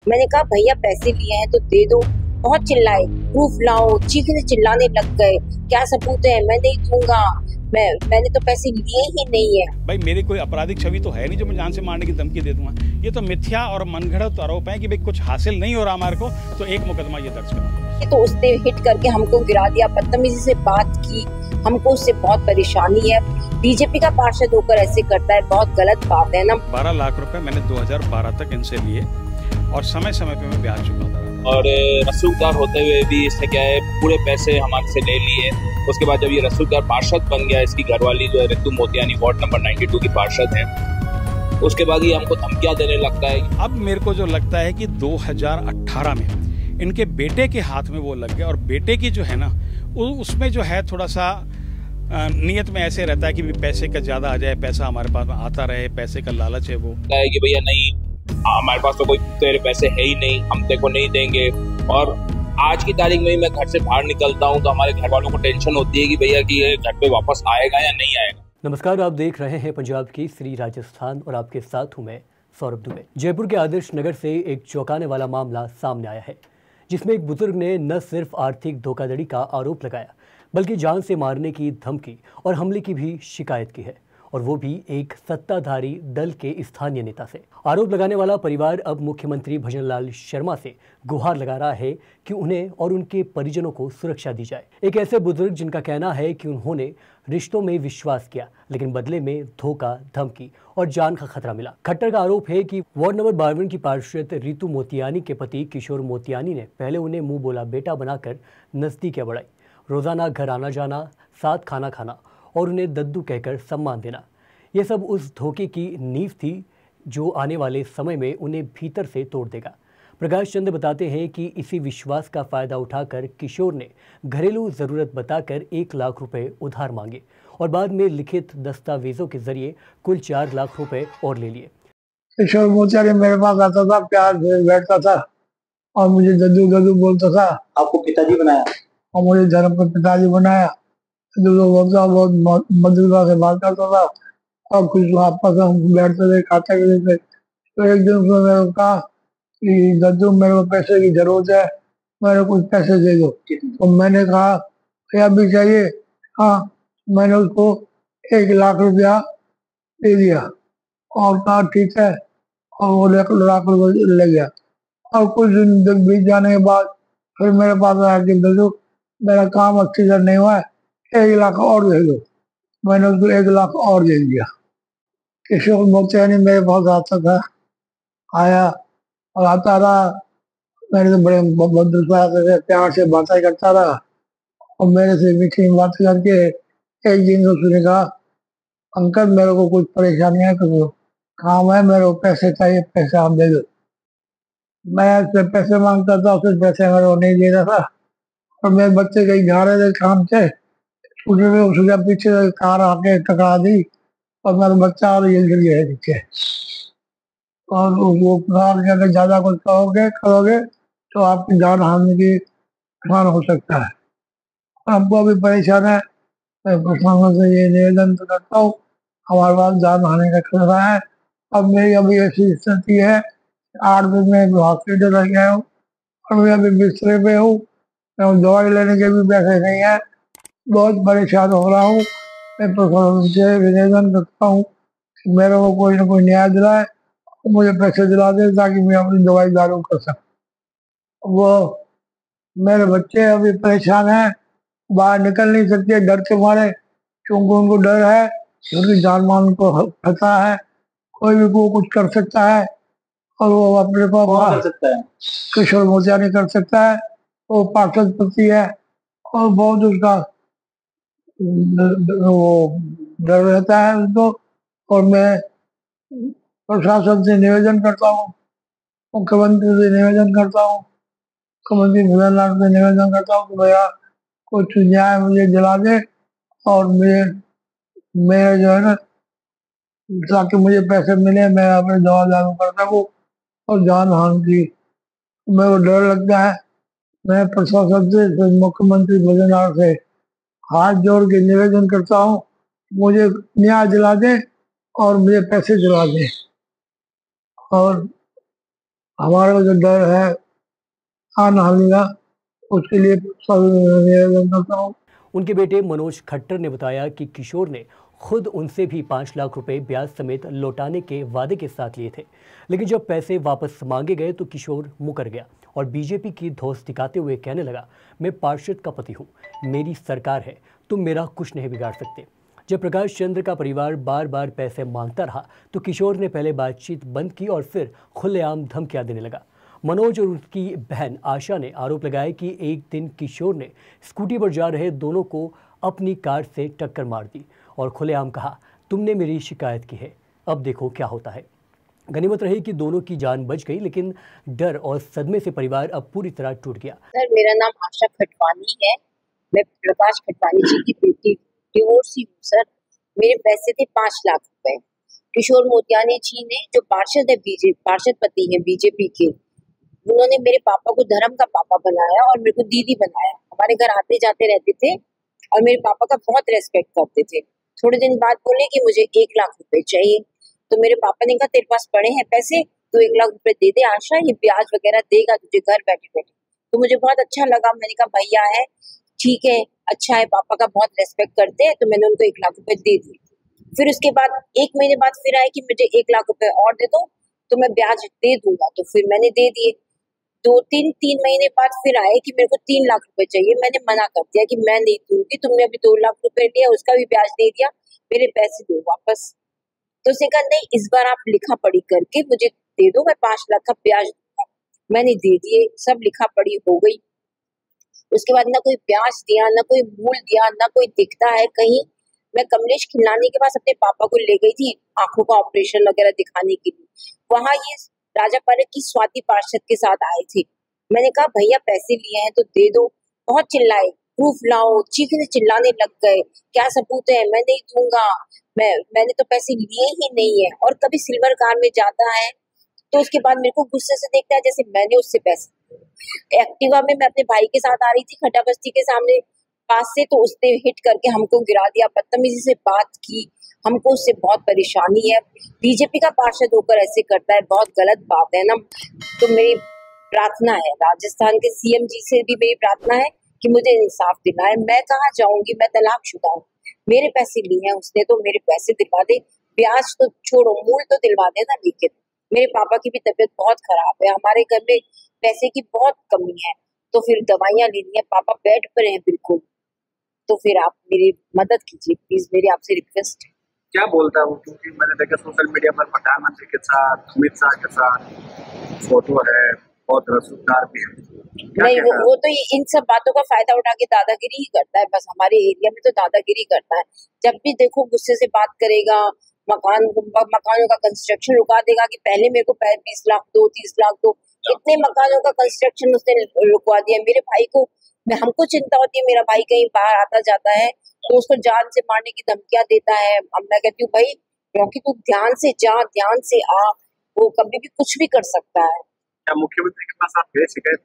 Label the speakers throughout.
Speaker 1: मैंने कहा भैया पैसे लिए हैं तो दे दो। बहुत चिल्लाए, प्रूफ लाओ, चीखने चिल्लाने लग गए, क्या सबूत है, मैं नहीं दूंगा, मैंने तो पैसे लिए ही नहीं है।
Speaker 2: भाई मेरी कोई आपराधिक छवि तो है नहीं जो मैं जान से मारने की धमकी दे दूंगा। ये तो मिथ्या और मनगढ़ंत आरोप है कि भाई कुछ हासिल नहीं हो रहा हमारे को, तो एक मुकदमा ये दर्ज करो।
Speaker 1: तो उसने हिट करके हमको गिरा दिया, बदतमीजी से बात की, हमको उससे बहुत परेशानी है। बीजेपी का पार्षद होकर ऐसे करता है, बहुत गलत बात है ना।
Speaker 2: 12 लाख रुपए मैंने 2012 तक इनसे लिए और समय समय पे मैं ब्याज चुकाता रहा।
Speaker 3: और रसूखदार होते हुए भी इसने क्या है पूरे पैसे हमारे से ले लिए। उसके बाद जब ये रसूखदार पार्षद बन गया, इसकी घरवाली जो है रितु मोतियानी वार्ड नंबर 92 की पार्षद है, उसके बाद ये हमको धमकियां देने लगता है।
Speaker 2: अब मेरे को जो लगता है कि 2018 में इनके बेटे के हाथ में वो लग गया, और बेटे की जो है ना उसमें जो है थोड़ा सा नियत में ऐसे रहता है कि पैसे का ज्यादा आ जाए, पैसा हमारे पास आता रहे, पैसे का लालच है वो।
Speaker 3: कि भैया नहीं, हमारे पास तो कोई तेरे पैसे है ही नहीं, हम तेरे को नहीं देंगे। और आज की तारीख में ही मैं घर से बाहर निकलता हूँ तो हमारे घर वालों को टेंशन होती है कि भैया कि ये घर पे वापस आएगा या नहीं आएगा।
Speaker 4: नमस्कार, आप देख रहे हैं पंजाब की श्री राजस्थान और आपके साथ हूँ मैं सौरभ दुबे। जयपुर के आदर्श नगर से एक चौंकाने वाला मामला सामने आया है, जिसमें एक बुजुर्ग ने न सिर्फ आर्थिक धोखाधड़ी का आरोप लगाया बल्कि जान से मारने की धमकी और हमले की भी शिकायत की है, और वो भी एक सत्ताधारी दल के स्थानीय नेता से। आरोप लगाने वाला परिवार अब मुख्यमंत्री भजनलाल शर्मा से गुहार लगा रहा है कि उन्हें और उनके परिजनों को सुरक्षा दी जाए। एक ऐसे बुजुर्ग जिनका कहना है कि उन्होंने रिश्तों में विश्वास किया, लेकिन बदले में धोखा, धमकी और जान का खतरा मिला। खट्टर का आरोप है कि वार्ड नंबर 52 की पार्षद रितु मोतियानी के पति किशोर मोतियानी ने पहले उन्हें मुंह बोला बेटा बनाकर नजदीकियां बढ़ाई, रोजाना घर आना जाना, साथ खाना खाना और उन्हें दद्दू कहकर सम्मान देना। यह सब उस धोखे की नींव थी जो आने वाले समय में उन्हें भीतर से तोड़ देगा। प्रकाश चंद्र बताते हैं कि इसी विश्वास का फायदा उठाकर किशोर ने घरेलू जरूरत बताकर 1 लाख रुपए उधार मांगे और बाद में लिखित दस्तावेजों के जरिए कुल 4 लाख रुपए और ले लिए।
Speaker 5: किशोर मोतियानी मेरे पास आता था, प्यार से बैठता था और मुझे दद्दू दद्दू बोलता था।
Speaker 6: आपको पिताजी बनाया
Speaker 5: और मुझे धर्म का पिताजी बनाया। बहुत मधुरता से बात करता था और कुछ आपस में बैठते थे, खाते थे। तो एक दिन उसने मेरे को कहा कि दद्दू मेरे को पैसे की जरूरत है, मेरे को कुछ पैसे दे दो। तो मैंने कहा भैया भी चाहिए? हाँ। मैंने उसको 1 लाख रुपया दे दिया और कहा ठीक है, और वो 1 लाख रुपया ले गया। और कुछ दिन बीत जाने के बाद फिर मेरे पास आया कि दद्दू मेरा काम अच्छी तरह नहीं हुआ है, 1 लाख और दे दो। मैंने उसको 1 लाख और दे दिया। किशोर मोतियानी मेरे पास आता था, आया और आता रहा। मेरे से बड़े भद्र प्यार से बातें करता रहा और मेरे से मीठी बात करके एक दिन उसने कहा अंकल मेरे को कुछ परेशानियां करो, काम है, मेरे को पैसे चाहिए, पैसे आप दे दो। मैं उससे पैसे मांगता था, उससे पैसे मेरे को नहीं दे रहा था। और मेरे बच्चे कहीं जा रहे थे काम से, उसके पीछे कार आके टकरा दी और मेरा बच्चा और ये गिर गया पीछे। और वो कार के ज्यादा कुछ करोगे तो आपकी जान हानि की नुकसान हो सकता है। हमको अभी परेशान है, मैं प्रशासन से ये निवेदन तो करता हूँ, हमारे पास जान हानि का खतरा है। अब मेरी अभी ऐसी स्थिति है, 8 दिन में हॉस्पिटल रह गया हूँ और मैं अभी बिस्तरे पे हूँ, दवाई लेने के भी पैसे नहीं है, बहुत परेशान हो रहा हूँ। मैं प्रशासन से निवेदन करता हूँ कि मेरे को कोई ना कोई न्याय दिलाए, मुझे पैसे दिला दे ताकि मैं अपनी दवाई दारू कर सकूँ। वो मेरे बच्चे अभी परेशान हैं, बाहर निकल नहीं सकते डर के मारे, क्योंकि उनको डर है क्योंकि जान मान को खतरा है, कोई भी को कुछ कर सकता है। और वो अपने को
Speaker 6: कर सकता है,
Speaker 5: किशोर मोतियानी कर सकता है, वो पार्षद पति है और बहुत उसका वो डर रहता है उनको। और मैं प्रशासन से निवेदन करता हूँ, मुख्यमंत्री से निवेदन करता हूँ, मुख्यमंत्री भजनलाल से निवेदन करता हूँ कि भैया कुछ न्याय मुझे दिला दे और मेरे जो है ना, ताकि मुझे पैसे मिले, मैं अपने दवा दारू कर सकूँ और जान हानि की मेरे को डर लगता है। मैं प्रशासन से, मुख्यमंत्री भजनलाल से हाथ जोड़ के निवेदन करता हूँ, मुझे न्याय दिला दे और मुझे पैसे दिला दे। और हमारा जो डर है आने का, उसके लिए सब निवेदन करता हूँ।
Speaker 4: उनके बेटे मनोज खट्टर ने बताया कि किशोर ने खुद उनसे भी 5 लाख रुपए ब्याज समेत लौटाने के वादे के साथ लिए थे, लेकिन जब पैसे वापस मांगे गए तो किशोर मुकर गया और बीजेपी की धौंस दिखाते हुए कहने लगा, मैं पार्षद का पति हूँ, मेरी सरकार है, तुम मेरा कुछ नहीं बिगाड़ सकते। जब प्रकाश चंद्र का परिवार बार बार पैसे मांगता रहा तो किशोर ने पहले बातचीत बंद की और फिर खुलेआम धमकियां देने लगा। मनोज और उसकी बहन आशा ने आरोप लगाया कि एक दिन किशोर ने स्कूटी पर जा रहे दोनों को अपनी कार से टक्कर मार दी और खुलेआम कहा, तुमने मेरी शिकायत की है, अब देखो क्या होता है। गनीमत रही कि दोनों की जान बच गई, लेकिन डर और सदमे से परिवार अब पूरी तरह टूट गया।
Speaker 1: सर, मेरा नाम आशा खटवानी है, मैं प्रकाश खटवानी जी की बेटी, डिवोर्सी हूँ सर। मेरे पैसे थे 5 लाख रुपए। किशोर मोतियानी जी ने, जो पार्षद है, पार्षद पति है बीजेपी के, उन्होंने मेरे पापा को धर्म का पापा बनाया और मेरे को दीदी बनाया। हमारे घर आते जाते रहते थे और मेरे पापा का बहुत रेस्पेक्ट करते थे। थोड़े दिन बाद बोले कि मुझे 1 लाख रुपए चाहिए, तो मेरे पापा ने कहा, तेरे पास पड़े हैं पैसे, तो 1 लाख रुपए दे दे आशा, ये ब्याज वगैरह देगा तुझे घर बैठे बैठे। तो मुझे बहुत अच्छा लगा, मैंने कहा भैया है, ठीक है, अच्छा है, पापा का बहुत रेस्पेक्ट करते हैं, तो मैंने उनको 1 लाख रुपए दे दिए। फिर उसके बाद 1 महीने बाद फिर आए कि मुझे 1 लाख रुपए और दे दो तो मैं ब्याज दे दूंगा, तो फिर मैंने दे दिए। 2-3 महीने बाद फिर आए कि मेरे को 3 लाख रुपए चाहिए। मैंने मना कर दिया कि मैं नहीं दूंगी, तुमने अभी 2 लाख रुपए लिया, उसका भी ब्याज दे दिया, मेरे पैसे दो वापस। तो उसने कहा नहीं, इस बार आप लिखा पढ़ी करके मुझे दे दो, मैं 5 लाख का ब्याज दूंगा। मैंने दे दिए, सब लिखा पढ़ी हो गई। उसके बाद ना कोई ब्याज दिया, ना कोई मूल दिया, ना कोई दिखता है कहीं। मैं कमलेश खिलानी के पास अपने पापा को ले गई थी आंखों का ऑपरेशन वगैरह दिखाने के लिए। वहां ये राजा पार्क की स्वाति पार्षद के साथ आए थे। मैंने कहा भैया पैसे लिए हैं तो दे दो। बहुत चिल्लाए, प्रूफ लाओ, चीखने चिल्लाने लग गए, क्या सबूत है, मैं नहीं दूंगा, मैंने तो पैसे लिए ही नहीं है। और कभी सिल्वर कार में जाता है तो उसके बाद मेरे को गुस्से से देखता है जैसे मैंने उससे पैसे। एक्टिवा में मैं अपने भाई के साथ आ रही थी खड्डा बस्ती के सामने पास से, तो उसने हिट करके हमको गिरा दिया, बदतमीजी से बात की, हमको उससे बहुत परेशानी है। बीजेपी का पार्षद होकर ऐसे करता है, बहुत गलत बात है ना। तो मेरी प्रार्थना है, राजस्थान के सीएम जी से भी मेरी प्रार्थना है कि मुझे इंसाफ दिलाए। मैं कहाँ जाऊंगी, मैं तलाकशुदा हूँ, मेरे पैसे लिए हैं उसने, तो मेरे पैसे दिलवा दे। ब्याज तो छोड़ो, मूल तो दिलवा देना। लेकिन मेरे पापा की भी तबीयत बहुत खराब है, हमारे घर में पैसे की बहुत कमी है, तो फिर दवाइयां लेनी है, पापा बेड पर हैं बिल्कुल। तो फिर आप मेरी मदद कीजिए प्लीज, मेरी आपसे रिक्वेस्ट है।
Speaker 6: क्या बोलता हूँ, क्योंकि मैंने देखा सोशल मीडिया पर प्रधानमंत्री के साथ, अमित शाह के साथ फोटो है, बहुत रसूखदार भी है।
Speaker 1: नहीं, वो तो इन सब बातों का फायदा उठा के दादागिरी ही करता है, बस हमारे एरिया में तो दादागिरी करता है। जब भी देखो गुस्से से बात करेगा, मकानों का कंस्ट्रक्शन रुका देगा कि पहले मेरे को 20 लाख दो, 30 लाख दो। इतने मकानों का कंस्ट्रक्शन उसने रुकवा दिया। मेरे भाई को, हमको चिंता होती है, मेरा भाई कहीं बाहर आता जाता है तो उसको जान से मारने की धमकियां देता है। अब मैं कहती हूँ भाई, क्योंकि तू ध्यान से जा, ध्यान से आ, वो कभी भी कुछ भी कर सकता है।
Speaker 6: क्या मुख्यमंत्री के पास आप गए शिकायत?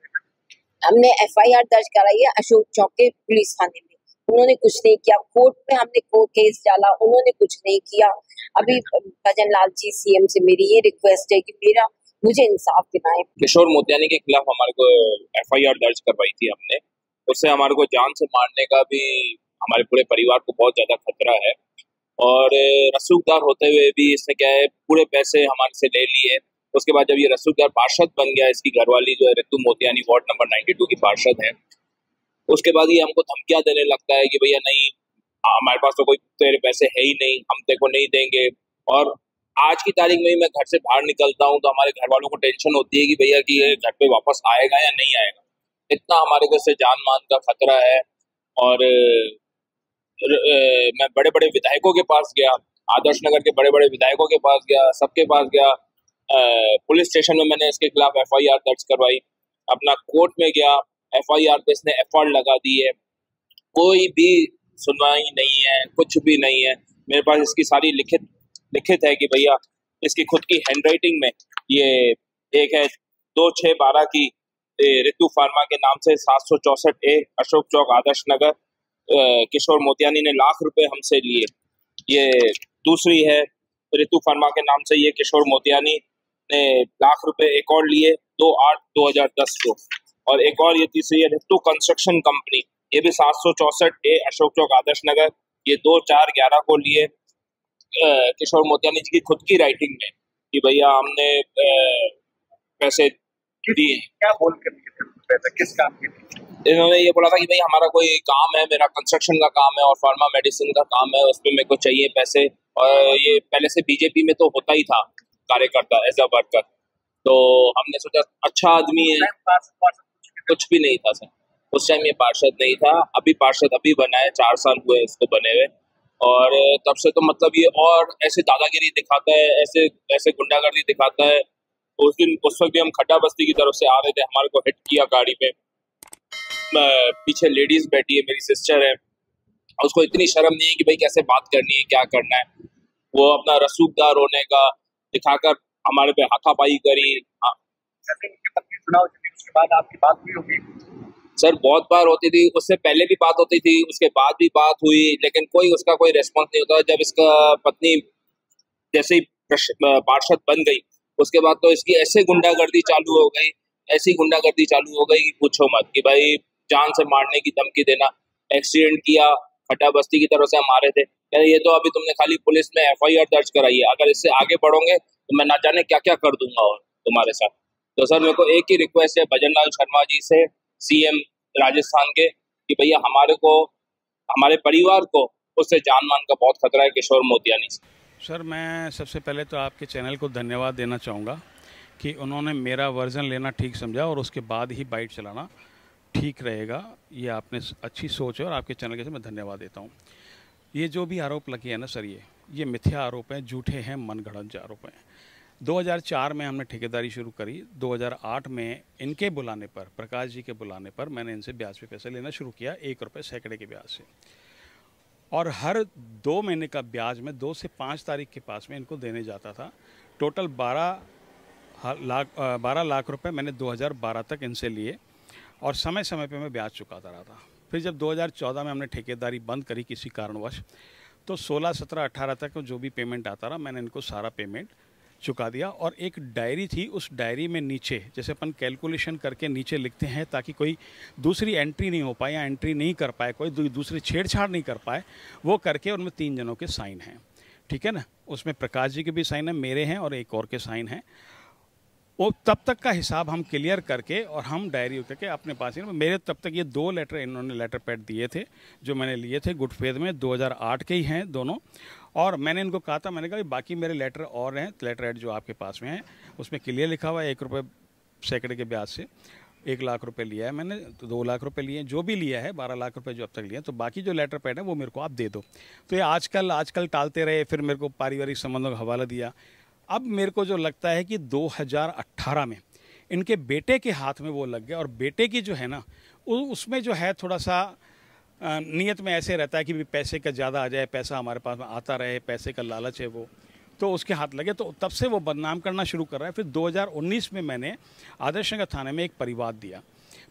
Speaker 1: हमने FIR दर्ज कराई है अशोक चौक के पुलिस थाने में, उन्होंने कुछ नहीं किया। कोर्ट में हमने केस डाला, उन्होंने कुछ नहीं किया। अभी भजन लाल जी CM से मेरी ये रिक्वेस्ट है कि मुझे इंसाफ दिलाएं।
Speaker 3: किशोर मोतियानी के खिलाफ हमारे को FIR दर्ज करवाई थी हमने। उससे हमारे को जान से मारने का भी हमारे पूरे परिवार को बहुत ज्यादा खतरा है, और रसूखदार होते हुए भी इसने क्या है, पूरे पैसे हमारे से ले लिए। उसके बाद जब ये रसूखदार पार्षद बन गया, इसकी घरवाली जो है रितु मोतियानी वार्ड नंबर 92 की पार्षद है, उसके बाद ये हमको धमकियां देने लगता है कि भैया नहीं, हमारे पास तो कोई तेरे पैसे है ही नहीं, हम तेरे को नहीं देंगे। और आज की तारीख में मैं घर से बाहर निकलता हूँ तो हमारे घर वालों को टेंशन होती है कि भैया कि ये घर पे वापस आएगा या नहीं आएगा। इतना हमारे घर से जान मान का खतरा है। और मैं बड़े बड़े विधायकों के पास गया, आदर्श नगर के बड़े बड़े विधायकों के पास गया, सबके पास गया। पुलिस स्टेशन में मैंने इसके खिलाफ FIR दर्ज करवाई, अपना कोर्ट में गया, FIR पे इसने FR लगा दी है, कोई भी सुनवाई नहीं है, कुछ भी नहीं है। मेरे पास इसकी सारी लिखित है कि भैया इसकी खुद की हैंडराइटिंग में ये एक है 2612 की ऋतु फार्मा के नाम से 764A अशोक चौक आदर्श नगर, किशोर मोतियानी ने लाख रुपए हमसे लिए। ये दूसरी है ऋतु फार्मा के नाम से, ये किशोर मोतियानी ने लाख रुपए एक और लिए 2/8/2010 को। और एक और ये तीसरी है रितु कंस्ट्रक्शन कंपनी, ये भी 764A अशोक चौक आदर्श नगर, ये 2/4/11 को लिए किशोर मोतियानी जी की खुद की राइटिंग में कि भैया हमने पैसे दिए।
Speaker 6: क्या बोल कर पैसे किस काम के लिए?
Speaker 3: इन्होंने ये बोला था कि भाई हमारा कोई काम है, मेरा कंस्ट्रक्शन का काम है और फार्मा मेडिसिन का काम है, उस पर मेरे को चाहिए पैसे। और ये पहले से बीजेपी में तो होता ही था कार्यकर्ता एज अ वर्कर, तो हमने सोचा अच्छा आदमी है। कुछ भी नहीं था सर उस टाइम, ये पार्षद नहीं था। अभी पार्षद अभी बना है, 4 साल हुए इसको बने हुए, और तब से तो मतलब ये और ऐसे दादागिरी दिखाता है, ऐसे ऐसे गुंडागर्दी दिखाता है। उस वक्त भी हम खड्डा बस्ती की तरफ से आ रहे थे, हमारे को हिट किया गाड़ी पे, पीछे लेडीज बैठी है, मेरी सिस्टर है, उसको इतनी शर्म नहीं है कि भाई कैसे बात करनी है, क्या करना है। वो अपना रसूखदार होने का दिखाकर हमारे पे हाथापाई करी।
Speaker 6: जैसे उनकी पत्नी चुनाव जीती, उसके बाद आपकी बात हुई होगी?
Speaker 3: सर बहुत बार होती थी, उससे पहले भी बात होती थी, उसके बाद भी बात हुई, लेकिन उसका कोई रेस्पॉन्स नहीं होता। जब इसका पत्नी जैसे ही पार्षद बन गई, उसके बाद तो इसकी ऐसे गुंडागर्दी चालू हो गई, ऐसी गुंडागर्दी चालू हो गई कि पूछो मत, कि भाई जान से मारने की धमकी देना। एक्सीडेंट किया, खड्डा बस्ती की तरफ से हम आ रहे थे, कहते ये तो अभी तुमने खाली पुलिस में FIR दर्ज कराई है, अगर इससे आगे बढ़ोगे तो मैं ना जाने क्या क्या कर दूंगा और तुम्हारे साथ। तो सर मेरे को एक ही रिक्वेस्ट है भजन लाल शर्मा जी से, CM राजस्थान के, कि भैया हमारे को, हमारे परिवार को उससे जान मान का बहुत खतरा है किशोर मोतियानी से।
Speaker 2: सर मैं सबसे पहले तो आपके चैनल को धन्यवाद देना चाहूँगा कि उन्होंने मेरा वर्जन लेना ठीक समझा और उसके बाद ही बाइट चलाना ठीक रहेगा। ये आपने अच्छी सोच है और आपके चैनल के से मैं धन्यवाद देता हूँ। ये जो भी आरोप लगे हैं ना सर, ये मिथ्या आरोप हैं, झूठे हैं, मनगढ़ंत आरोप हैं। 2004 में हमने ठेकेदारी शुरू करी। 2008 में इनके बुलाने पर, प्रकाश जी के बुलाने पर, मैंने इनसे ब्याज पे पैसे लेना शुरू किया, 1 रुपये सैकड़े के ब्याज से। और हर 2 महीने का ब्याज में 2 से 5 तारीख के पास में इनको देने जाता था। टोटल 12 लाख रुपए मैंने 2012 तक इनसे लिए और समय समय पे मैं ब्याज चुकाता रहा था। फिर जब 2014 में हमने ठेकेदारी बंद करी किसी कारणवश, तो 16, 17, 18 तक जो भी पेमेंट आता रहा मैंने इनको सारा पेमेंट चुका दिया। और एक डायरी थी, उस डायरी में नीचे जैसे अपन कैलकुलेशन करके नीचे लिखते हैं ताकि कोई दूसरी एंट्री नहीं हो पाए या एंट्री नहीं कर पाए, कोई दूसरी छेड़छाड़ नहीं कर पाए, वो करके उनमें 3 जनों के साइन हैं, ठीक है ना। उसमें प्रकाश जी के भी साइन हैं, मेरे हैं और एक और के साइन हैं। वो तब तक का हिसाब हम क्लियर करके और हम डायरी करके अपने पास ही, मेरे तब तक ये 2 लेटर इन्होंने लेटर पैड दिए थे जो मैंने लिए थे गुड फेथ में, 2008 के ही हैं दोनों। और मैंने इनको कहा था, मैंने कहा कि बाकी मेरे लेटर और हैं, लेटर हेड जो आपके पास में है उसमें क्लियर लिखा हुआ है 1 रुपये सैकड़े के ब्याज से 1 लाख रुपए लिया है मैंने, तो 2 लाख रुपए लिए, जो भी लिया है 12 लाख रुपए जो अब तक लिए, तो बाकी जो लेटर पैड है वो मेरे को आप दे दो। तो ये आजकल टालते रहे, फिर मेरे को पारिवारिक संबंधों का हवाला दिया। अब मेरे को जो लगता है कि 2018 में इनके बेटे के हाथ में वो लग गया, और बेटे की जो है ना उसमें जो है थोड़ा सा नीयत में ऐसे रहता है कि भी पैसे का ज़्यादा आ जाए, पैसा हमारे पास में आता रहे, पैसे का लालच है वो, तो उसके हाथ लगे, तो तब से वो बदनाम करना शुरू कर रहा है। फिर 2019 में मैंने आदर्श नगर थाने में एक परिवाद दिया।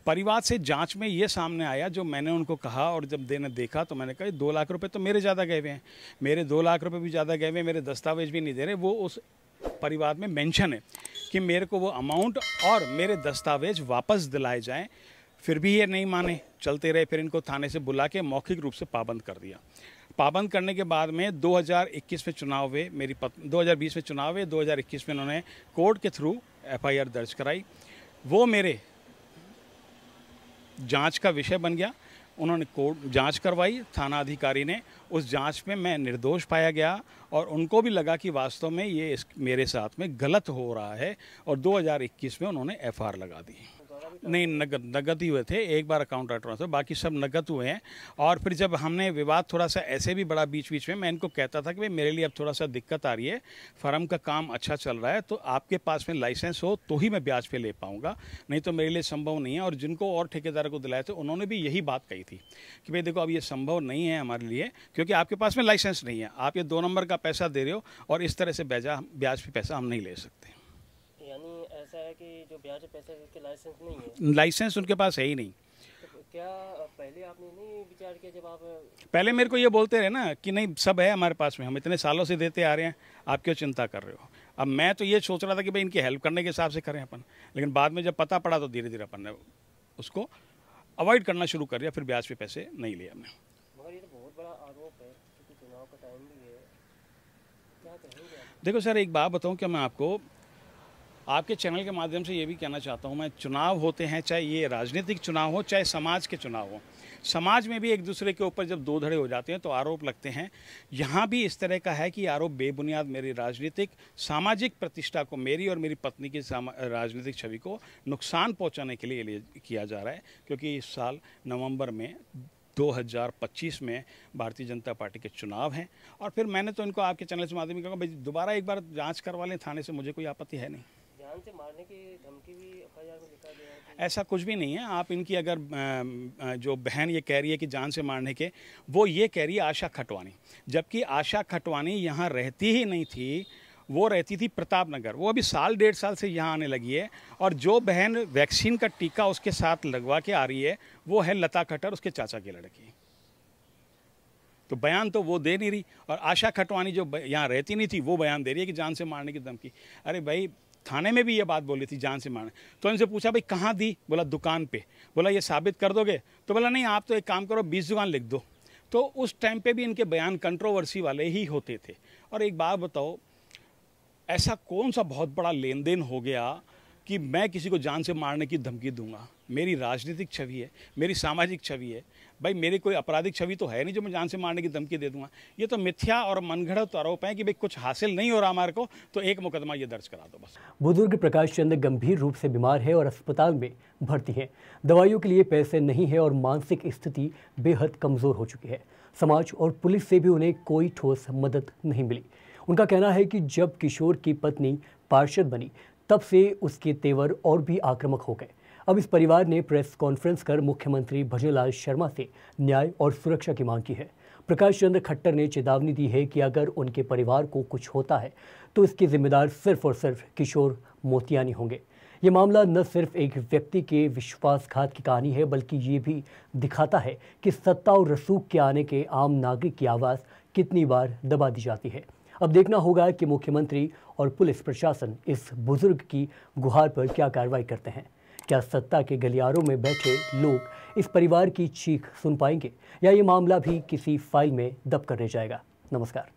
Speaker 2: परिवाद से जांच में ये सामने आया जो मैंने उनको कहा, और जब देने देखा तो मैंने कहा 2 लाख रुपए तो मेरे ज़्यादा गए हुए हैं, मेरे 2 लाख रुपए भी ज़्यादा गए हुए हैं, मेरे दस्तावेज भी नहीं दे रहे। वो उस परिवाद में मेंशन है कि मेरे को वो अमाउंट और मेरे दस्तावेज वापस दिलाए जाएं, फिर भी ये नहीं माने, चलते रहे। फिर इनको थाने से बुला के मौखिक रूप से पाबंद कर दिया। पाबंद करने के बाद में 2021 में चुनाव हुए, 2020 में चुनाव हुए, 2021 में उन्होंने कोर्ट के थ्रू FIR दर्ज कराई। वो मेरे जांच का विषय बन गया। उन्होंने कोर्ट जांच करवाई, थाना अधिकारी ने, उस जांच में मैं निर्दोष पाया गया और उनको भी लगा कि वास्तव में ये मेरे साथ में गलत हो रहा है, और 2021 में उन्होंने FIR लगा दी। नहीं, नगद ही हुए थे, एक बार अकाउंट ट्रांसफर, बाकी सब नगद हुए हैं। और फिर जब हमने विवाद थोड़ा सा ऐसे भी बड़ा बीच बीच में, मैं इनको कहता था कि भाई मेरे लिए अब थोड़ा सा दिक्कत आ रही है, फर्म का काम अच्छा चल रहा है, तो आपके पास में लाइसेंस हो तो ही मैं ब्याज पे ले पाऊंगा, नहीं तो मेरे लिए संभव नहीं है। और जिनको और ठेकेदार को दिलाए थे उन्होंने भी यही बात कही थी कि भाई देखो अब ये संभव नहीं है हमारे लिए, क्योंकि आपके पास में लाइसेंस नहीं है, आप ये 2 नंबर का पैसा दे रहे हो और इस तरह से ब्याज पे पैसा हम नहीं ले सकते।
Speaker 7: यानी ऐसा है कि जो ब्याज पैसे के लाइसेंस नहीं है,
Speaker 2: लाइसेंस उनके पास है ही नहीं।
Speaker 7: तो क्या पहले आपने नहीं विचार किया जब आप
Speaker 2: पहले मेरे को ये बोलते रहे ना कि नहीं सब है हमारे पास में, हम इतने सालों से देते आ रहे हैं, आप क्यों चिंता कर रहे हो। अब मैं तो ये सोच रहा था कि भाई इनकी हेल्प करने के हिसाब से करें अपन, लेकिन बाद में जब पता पड़ा तो धीरे धीरे अपन ने उसको अवॉइड करना शुरू कर दिया, फिर ब्याज पे पैसे नहीं लिए हमने।
Speaker 7: मगर ये तो बहुत बड़ा आरोप है क्योंकि चुनाव का टाइम भी है, क्या कहेंगे आप?
Speaker 2: देखो सर, एक बात बताऊं क्या मैं आपको, आपके चैनल के माध्यम से ये भी कहना चाहता हूं, मैं चुनाव होते हैं, चाहे ये राजनीतिक चुनाव हो चाहे समाज के चुनाव हो, समाज में भी एक दूसरे के ऊपर जब दो धड़े हो जाते हैं तो आरोप लगते हैं। यहाँ भी इस तरह का है कि आरोप बेबुनियाद मेरी राजनीतिक सामाजिक प्रतिष्ठा को, मेरी और मेरी पत्नी की राजनीतिक छवि को नुकसान पहुँचाने के लिए किया जा रहा है, क्योंकि इस साल नवंबर में 2025 में भारतीय जनता पार्टी के चुनाव हैं। और फिर मैंने तो इनको आपके चैनल से माध्यम से कहूँगा भाई दोबारा एक बार जांच करवा लें थाने से, मुझे कोई आपत्ति है नहीं।
Speaker 7: जान से मारने की धमकी भी एफआईआर में लिखा गया है कि
Speaker 2: ऐसा कुछ भी नहीं है। आप इनकी अगर जो बहन ये कह रही है कि जान से मारने के, वो ये कह रही है आशा खटवानी, जबकि आशा खटवानी यहाँ रहती ही नहीं थी, वो रहती थी प्रताप नगर। वो अभी साल 1.5 साल से यहाँ आने लगी है, और जो बहन वैक्सीन का टीका उसके साथ लगवा के आ रही है वो है लता खट्टर, उसके चाचा की लड़की। तो बयान तो वो दे नहीं रही, और आशा खटवानी जो यहाँ रहती नहीं थी वो बयान दे रही है कि जान से मारने की धमकी। अरे भाई थाने में भी ये बात बोली थी जान से मारने, तो इनसे पूछा भाई कहाँ दी, बोला दुकान पे। बोला ये साबित कर दोगे, तो बोला नहीं आप तो एक काम करो 20 दुकान लिख दो। तो उस टाइम पे भी इनके बयान कंट्रोवर्सी वाले ही होते थे। और एक बात बताओ, ऐसा कौन सा बहुत बड़ा लेन देन हो गया कि मैं किसी को जान से मारने की धमकी दूंगा? मेरी राजनीतिक छवि है, मेरी सामाजिक छवि है, भाई मेरी कोई आपराधिक छवि तो है नहीं जो मैं जान से मारने की धमकी दे दूंगा। ये तो मिथ्या और मनगढ़ंत आरोप है कि भाई कुछ हासिल नहीं हो रहा हमारे को, तो एक मुकदमा ये दर्ज करा दो बस।
Speaker 4: बुजुर्ग प्रकाश चंद गंभीर रूप से बीमार है और अस्पताल में भर्ती है। दवाइयों के लिए पैसे नहीं है और मानसिक स्थिति बेहद कमज़ोर हो चुकी है। समाज और पुलिस से भी उन्हें कोई ठोस मदद नहीं मिली। उनका कहना है कि जब किशोर की पत्नी पार्षद बनी तब से उसके तेवर और भी आक्रामक हो गए। अब इस परिवार ने प्रेस कॉन्फ्रेंस कर मुख्यमंत्री भजनलाल शर्मा से न्याय और सुरक्षा की मांग की है। प्रकाश चंद्र खट्टर ने चेतावनी दी है कि अगर उनके परिवार को कुछ होता है तो इसके जिम्मेदार सिर्फ और सिर्फ किशोर मोतियानी होंगे। ये मामला न सिर्फ एक व्यक्ति के विश्वासघात की कहानी है, बल्कि ये भी दिखाता है कि सत्ता और रसूख के आने के आम नागरिक की आवाज़ कितनी बार दबा दी जाती है। अब देखना होगा कि मुख्यमंत्री और पुलिस प्रशासन इस बुजुर्ग की गुहार पर क्या कार्रवाई करते हैं। क्या सत्ता के गलियारों में बैठे लोग इस परिवार की चीख सुन पाएंगे, या ये मामला भी किसी फाइल में दब कर रह जाएगा? नमस्कार।